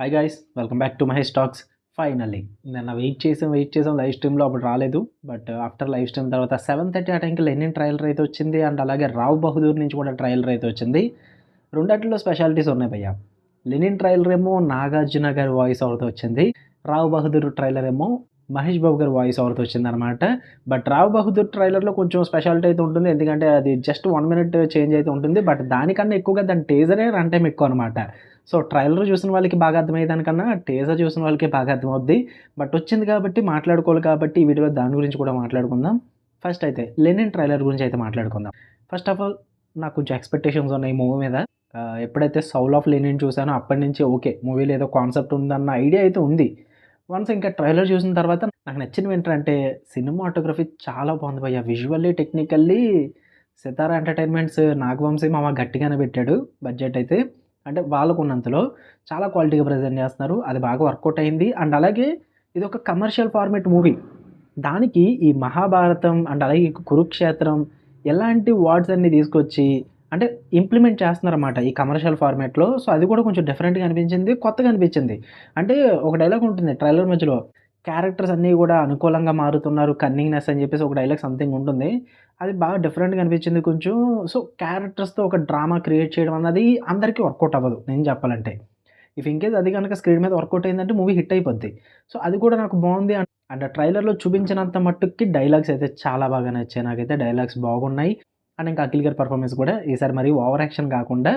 Hi guys welcome back to Mahesh talks. Finally నిన్న wait చేసాం live స్ట్రీమ్లో అప్పుడు రాలేదు. బట్ ఆఫ్టర్ లైవ్ స్ట్రీమ్ తర్వాత 7:30 ఆ టైంకి లెనిన్ ట్రైలర్ అయితే వచ్చింది. అండ్ అలాగే రావ్ బహదూర్ నుంచి కూడా ట్రైలర్ అయితే వచ్చింది. రెండాటిలో స్పెషాలిటీస్ ఉన్నాయి భయ్య. లెనిన్ ట్రైలర్ ఏమో నాగార్జున గారి వాయిస్ ఓవర్తో వచ్చింది. రావ్ బహదూర్ ట్రైలర్ ఏమో మహేష్ బాబు గారి వాయిస్ ఓవర్తో వచ్చిందనమాట. బట్ రావ్ బహదూర్ ట్రైలర్లో కొంచెం స్పెషాలిటీ అయితే ఉంటుంది, ఎందుకంటే అది జస్ట్ 1 మినిట్ చేంజ్ అయితే ఉంటుంది. బట్ దానికన్నా ఎక్కువగా దాని టేజరే రన్ టైం ఎక్కువ అనమాట. సో ట్రైలర్ చూసిన వాళ్ళకి బాగా అర్థమయ్యేదానికన్నా టీజర్ చూసిన వాళ్ళకి బాగా అర్థమవుద్ది. బట్ వచ్చింది కాబట్టి మాట్లాడుకోవాలి కాబట్టి ఈ వీడియోలో దాని గురించి కూడా మాట్లాడుకుందాం. ఫస్ట్ అయితే లెనిన్ ట్రైలర్ గురించి అయితే మాట్లాడుకుందాం. ఫస్ట్ ఆఫ్ ఆల్ నాకు కొంచెం ఎక్స్పెక్టేషన్స్ ఉన్నాయి మూవీ మీద. ఎప్పుడైతే సౌల్ ఆఫ్ లెనిన్ చూసానో అప్పటి నుంచి ఓకే, మూవీలో ఏదో కాన్సెప్ట్ ఉందన్న ఐడియా అయితే ఉంది. వన్స్ ఇంకా ట్రైలర్ చూసిన తర్వాత నాకు నచ్చినవి ఏంటంటే సినిమాటోగ్రఫీ చాలా బాగుంది భయ్య. విజువల్లీ టెక్నికల్లీ సితారా ఎంటర్టైన్మెంట్స్ నాగవంశీ మామ గట్టిగానే పెట్టాడు బడ్జెట్ అయితే. అంటే వాళ్ళకున్నంతలో చాలా క్వాలిటీగా ప్రజెంట్ చేస్తున్నారు. అది బాగా వర్కౌట్ అయింది. అండ్ అలాగే ఇది ఒక కమర్షియల్ ఫార్మేట్ మూవీ. దానికి ఈ మహాభారతం అండ్ అలాగే కురుక్షేత్రం ఎలాంటి వర్డ్స్ అన్ని తీసుకొచ్చి అంటే ఇంప్లిమెంట్ చేస్తున్నారన్నమాట ఈ కమర్షియల్ ఫార్మేట్లో. సో అది కూడా కొంచెం డిఫరెంట్గా అనిపించింది, కొత్తగా అనిపించింది. అంటే ఒక డైలాగ్ ఉంటుంది ట్రైలర్ మధ్యలో, క్యారెక్టర్స్ అన్నీ కూడా అనుకూలంగా మారుతున్నారు, కన్నింగ్నెస్ అని చెప్పేసి ఒక డైలాగ్ సంథింగ్ ఉంటుంది. అది బాగా డిఫరెంట్గా అనిపించింది కొంచెం. సో క్యారెక్టర్స్తో ఒక డ్రామా క్రియేట్ చేయడం అన్నది అందరికీ వర్కౌట్ అవ్వదు నేను చెప్పాలంటే. ఇఫ్ ఇన్కేస్ అది కనుక స్క్రీన్ మీద వర్కౌట్ అయిందంటే మూవీ హిట్ అయిపోద్ది. సో అది కూడా నాకు బాగుంది. అండ్ ట్రైలర్‌లో చూపించినంత మట్టుక్కి డైలాగ్స్ అయితే చాలా బాగా నచ్చాయి నాకైతే. డైలాగ్స్ బాగున్నాయి. అండ్ ఇంకా అఖిల్ గారి పెర్ఫార్మెన్స్ కూడా ఈసారి మరీ ఓవర్ యాక్షన్ కాకుండా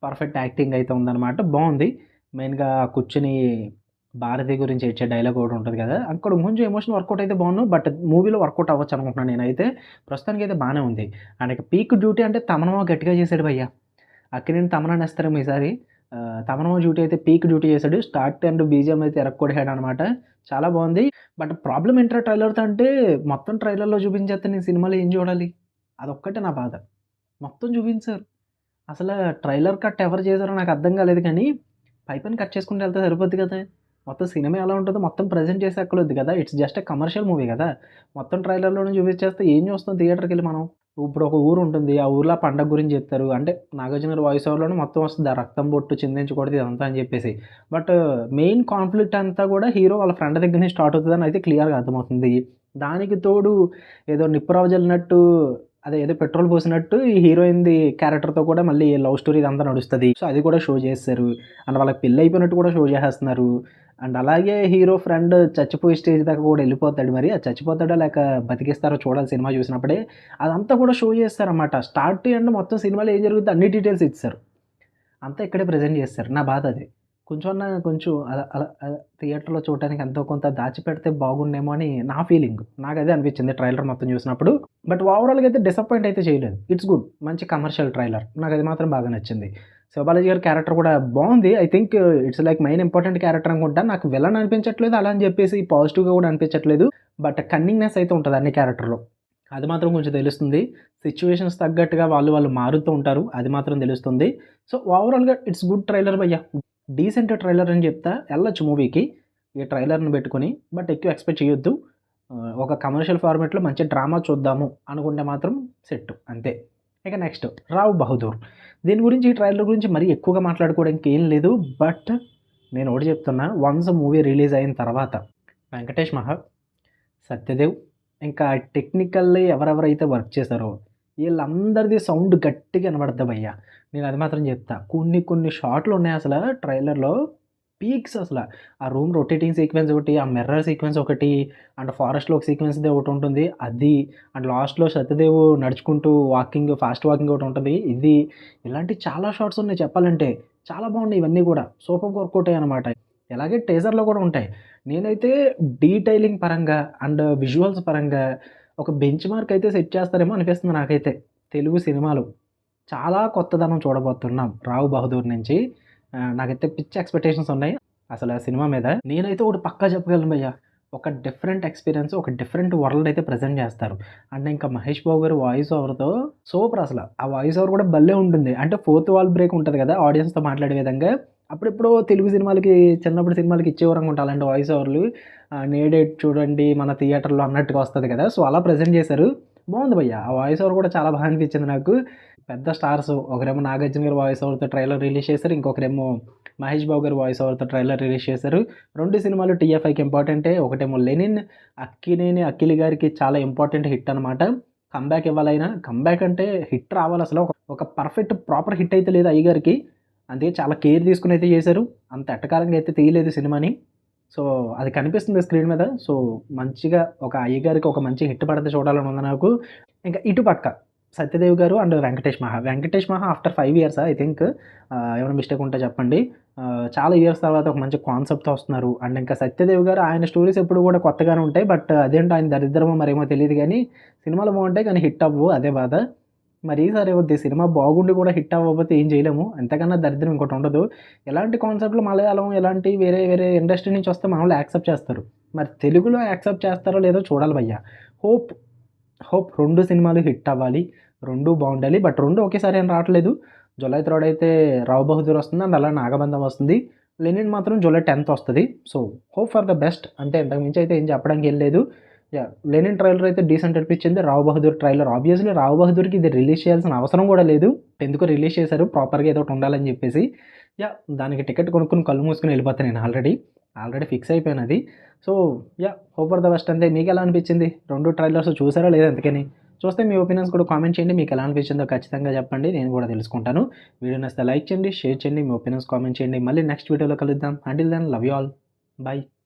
పర్ఫెక్ట్ యాక్టింగ్ అయితే ఉందనమాట. బాగుంది. మెయిన్‌గా కూర్చొని భారతి గురించి ఏడ్చే డైలాగ్ ఒకటి ఉంటది కదా! అక్కడ కొంచెం ఎమోషన్ వర్కౌట్ అయితే బావున్ను. బట్ మూవీలో వర్కౌట్ అవ్వచ్చు అనుకుంటున్నాను నేనైతే. ప్రస్తుతానికైతే బానే ఉంది. అండ్ ఇక పీక్ డ్యూటీ అంటే తమన్ గట్టిగా చేసాడు భయ్య. అక్కినేని తమన్నాని ఏస్తారేమో ఈసారి. తమన్ డ్యూటీ అయితే పీక్ డ్యూటీ చేసాడు. స్టార్ట్ అండ్ బీజీఎం అయితే ఇరక్కొట్టేసాడనమాట. చాలా బావుంది. బట్ ప్రాబ్లమ్ ఏంట్రా ట్రైలర్‌తో అంటే మొత్తం ట్రైలర్‌లో చూపించేస్తే నేను సినిమాలో ఏం చూడాలి? అదొక్కటే నా బాధ. మొత్తం చూపించారు. అసల ట్రైలర్ కట్ ఎవరు చేశారో నాకు అర్థం కాలేదు కానీ, పైపైన కట్ చేసుకుంటూ ఎళ్తే సరిపోద్ది కదా! మొత్తం సినిమా ఎలా ఉంటదో మొత్తం ప్రెజెంట్ చేసి ఎక్కలొద్దు కదా! It's just a commercial movie కదా! మొత్తం ట్రైలర్‌లోనే చూపించేస్తే ఏం చూస్తాం థియేటర్‌కెళ్ళి మనం? ఇప్పుడు ఒక ఊరు ఉంటుంది. ఆ ఊర్లో ఆ పండగ గురించి చెప్తారు. అంటే నాగార్జున గారి వాయిస్ ఓవర్‌లోనే మొత్తం వస్తది. ఆ రక్తం బొట్టు చిందించకూడదు ఇదంతా అని చెప్పేసి. బట్ మెయిన్ కాన్ఫ్లిక్ట్ అంతా కూడా హీరో వాళ్ళ ఫ్రెండ్ దగ్గర నుంచి స్టార్ట్ అవుతదని అయితే క్లియర్‌గా అర్థమవుతుంది. దానికి తోడు ఏదో నిప్పురవ్వ జల్లినట్టు అదే ఏదో పెట్రోల్ పోసినట్టు ఈ హీరోయిన్‌ది క్యారెక్టర్‌తో కూడా మళ్ళీ లవ్ స్టోరీ ఇదంతా నడుస్తది. సో, అది కూడా షో చేసేసారు. అండ్ వాళ్ళకి పెళ్లయిపోయినట్టు కూడా షో చేసేస్తున్నారు. అండ్ అలాగే హీరో ఫ్రెండ్ చచ్చిపోయే స్టేజ్ దాకా కూడా ఎళ్ళిపోతాడు మరి. అది చచ్చిపోతాడో లేక బతికిస్తారో చూడాలి సినిమా చూసినప్పుడే. అదంతా కూడా షో చేసేసారన్నమాట. స్టార్ట్ టు ఎండ్ మొత్తం సినిమాలో ఏం జరుగుద్దో అన్ని డీటెయిల్స్ ఇచ్చేసారు. అంతా ఇక్కడే ప్రెజెంట్ చేసేసారు. నా బాధ అది. కొంచెం అలా అలా థియేటర్‌లో చూడటానికి ఎంతో కొంత దాచిపెడితే బాగుండేమో అని నా ఫీలింగ్. నాకదే అనిపించింది ట్రైలర్ మొత్తం చూసినప్పుడు. బట్ ఓవరాల్‌గా అయితే డిసప్పాయింట్ అయితే చేయలేదు. It's good. మంచి కమర్షియల్ ట్రైలర్. నాకది మాత్రం బాగా నచ్చింది. శివబాలాజీ గారి క్యారెక్టర్ కూడా బావుంది. I think it's like main important character అనుకుంటా. నాకు విలన్ అనిపించట్లేదు. అలా అని చెప్పేసి పాజిటివ్‌గా కూడా అనిపించట్లేదు. బట్ కన్నింగ్‌నెస్ అయితే ఉంటది అన్ని క్యారెక్టర్‌లో. అది మాత్రం కొంచెం తెలుస్తుంది. సిట్యుయేషన్స్ తగ్గట్టుగా వాళ్ళు మారుతూ ఉంటారు. అది మాత్రం తెలుస్తుంది. సో, ఓవరాల్‌గా ఇట్స్ గుడ్ ట్రైలర్ భయ్యా. డీసెంట్ ట్రైలర్ అని చెప్తా. ఎళ్ళొచ్చు మూవీకి. ఈ ట్రైలర్‌ని పెట్టుకొని. బట్ ఎక్కువ ఎక్స్‌పెక్ట్ చేయొద్దు. ఒక కమర్షియల్ ఫార్మాట్‌లో మంచి డ్రామా చూద్దాము అనుకుంటే మాత్రం సెట్టు అంతే. ఇక నెక్స్ట్ 'రావ్ బహదూర్'. దీని గురించి ఈ ట్రైలర్ గురించి మరీ ఎక్కువగా మాట్లాడుకోవడానికి ఏం లేదు. బట్ నేను ఒకటి చెప్తున్నా. వన్స్ మూవీ రిలీజ్ అయిన తర్వాత వెంకటేష్ మహా, సత్యదేవ్ ఇంకా టెక్నికల్లీ ఎవరెవరైతే వర్క్ చేశారో ఈళ్ళందరిది సౌండ్ గట్టిగా ఇనబడద్ది భయ్య. నేనది మాత్రం జెప్తా. కొన్ని షాట్లున్నాయి అసల ట్రైలర్‌లో పీక్స్ అసల. ఆ రూమ్ రొటేటింగ్ సీక్వెన్స్ ఒకటి, ఆ మిర్రర్ సీక్వెన్స్ ఒకటి, అండ్ ఫారెస్ట్‌లో ఒక సీక్వెన్స్‌ది ఒకటుంటుంది. అది అండ్ లాస్ట్‌లో సత్యదేవ్ నడుచుకుంటూ ఫాస్ట్ వాకింగ్ ఒకటుంటది. ఇది ఇలాంటి చాలా షాట్స్ ఉన్నాయి చెప్పాలంటే. చాలా బాగున్నాయి ఇవన్నీ గూడా. సూపర్‌గా వర్కౌట్ అయ్యాయనమాట. ఇలాగే టీజర్‌లో గూడా ఉంటాయి. నేనైతే డీటెయిలింగ్ పరంగా అండ్ విజువల్స్ పరంగా ఒక బెంచ్ మార్క్ అయితే సెట్ చేస్తారేమో అనిపిస్తుంది నాకైతే. తెలుగు సినిమాలో. చాలా కొత్తదనం చూడబోతున్నాం 'రావ్ బహదూర్' నుంచి. నాకైతే పిచ్చి ఎక్స్‌పెక్టేషన్స్ ఉన్నాయి అసల సినిమా మీద. నేనైతే ఒకటి పక్కా చెప్పగలను భయ్య. ఒక డిఫరెంట్ ఎక్స్‌పీరియన్స్, ఒక డిఫరెంట్ వరల్డ్ అయితే ప్రెజెంట్ చేస్తారు. అండ్ ఇంకా మహేష్ బాబు గారి వాయిస్ ఓవర్‌తో సూపర్ అసల. ఆ వాయిస్ ఓవర్ కూడా భలే ఉంటుంది. అంటే ఫోర్త్ వాల్ బ్రేక్ ఉంటది కదా! ఆడియన్స్‌తో మాట్లాడే విధంగా. అప్పుడెప్పుడో తెలుగు సినిమాలకి చిన్నప్పుడు సినిమాలకి ఇచ్చేవారనుకుంటా అలాంటి వాయిస్ ఓవర్‌లు. నేడే చూడండి మన థియేటర్‌లో అన్నట్టుగా వస్తది కదా! సో, అలా ప్రెజెంట్ చేశారు. బాగుంది భయ్య. ఆ వాయిస్ ఓవర్ కూడా చాలా బాగా అనిపించింది నాకు. పెద్ద స్టార్స్ ఒకరేమో 'నాగార్జున' గారి వాయిస్ ఓవర్‌తో ట్రైలర్ రిలీజ్ చేశారు. ఇంకొకరేమో 'మహేష్ బాబు' గారి వాయిస్ ఓవర్‌తో ట్రైలర్ రిలీజ్ చేశారు. 2 సినిమాలు టీఎఫ్ఐకి ఇంపార్టెంటే. ఒకటేమో 'లెనిన్', 'అక్కినేని అఖిల్' గారికి చాలా ఇంపార్టెంట్ హిట్ అనమాట. కమ్‌బ్యాక్ ఇవ్వాలైనా. కమ్‌బ్యాక్ అంటే హిట్ రావాలసలు. ఒక పర్ఫెక్ట్ ప్రాపర్ హిట్ అయితే లేదు అయ్యగారికి. అందుకే చాలా కేర్ తీసుకొని అయితే చేశారు. అంత ఎట్టకారంగా అయితే తీయలేదు సినిమాని. సో, అది కనిపిస్తుంది స్క్రీన్ మీద. సో, మంచిగా ఒక అయ్యగారికి ఒక మంచి హిట్ పడితే చూడాలని ఉంది నాకు. ఇంకా ఇటు పక్క 'సత్యదేవ్' గారు అండ్ 'వెంకటేష్ మహా'. 'వెంకటేష్ మహా' ఆఫ్టర్ 5 ఇయర్సా ఐ థింక్, ఏమైనా మిస్టేక్ ఉంటే చెప్పండి. చాలా ఇయర్స్ తర్వాత ఒక మంచి కాన్సెప్ట్‌తో వస్తున్నారు. అండ్ ఇంకా 'సత్యదేవ్' గారు ఆయన స్టోరీస్ ఎప్పుడు కూడా కొత్తగానే ఉంటాయి. బట్ అదేంటో ఆయన దరిద్రమో మరేమో తెలీదు గానీ, సినిమాలు బావుంటాయి కానీ హిట్ అవ్వవు. అదే బాధ. మరి ఈసారి ఏమవుద్ది, సినిమా బాగుండి కూడా హిట్ అవ్వకపోతే ఏం చేయలేము. అంతకన్నా దరిద్రం ఇంకోటుండదు. ఎలాంటి కాన్సెప్ట్‌లు మలయాళం ఇలాంటి వేరే వేరే ఇండస్ట్రీ నుంచి వస్తే మనోళ్ళు యాక్సెప్ట్ చేస్తారు. మరి తెలుగులో యాక్సెప్ట్ చేస్తారో లేదో చూడాలి భయ్య. హోప్, హోప్ 2 సినిమాలు హిట్ అవ్వాలి. 2 బావుండాలి. బట్ 2 ఒకేసారి ఏం రావట్లేదు. జులై 3 అయితే 'రావ్ బహదూర్' వస్తుంది. అండ్ అలానే 'నాగబంధం' వస్తుంది. 'లెనిన్' మాత్రం జులై 10థ్ వస్తది. So, hope for the best. అంతే, ఇంతకు మించి అయితే ఏం చెప్పడానికి ఏం లేదు. యాహ్! 'లెనిన్' ట్రైలర్ అయితే డీసెంట్ అనిపించింది. 'రావ్ బహదూర్' ట్రైలర్ ఆబ్వియస్‌లీ 'రావ్ బహదూర్‌కి' ఇది రిలీజ్ చేయాల్సిన అవసరం కూడా లేదు. ఎందుకో రిలీజ్ చేశారు ప్రాపర్‌గా ఏదో ఒకటి ఉండాలని చెప్పేసి. యాహ్! దానికి టికెట్ కొనుక్కొని కళ్ళు మూసుకొని ఎళ్ళిపోతా నేను ఆల్రెడీ. ఆల్రెడీ ఫిక్స్ అయిపోయానది. So, yeah! Hope for the best అంతే. మీకెలా అనిపించింది? 2 ట్రైలర్స్ చూసారా లేదా ఇంతకని? చూస్తే మీ ఒపీనియన్స్ కూడా కామెంట్ చేయండి. మీకెలా అనిపించిందో ఖచ్చితంగా చెప్పండి. నేను కూడా తెలుసుకుంటాను. వీడియో నచ్చితే లైక్ చేయండి, షేర్ చేయండి, మీ ఒపీనియన్స్ కామెంట్ చేయండి. మళ్ళీ నెక్స్ట్ వీడియోలో కలుద్దాం. Until then love you all. By.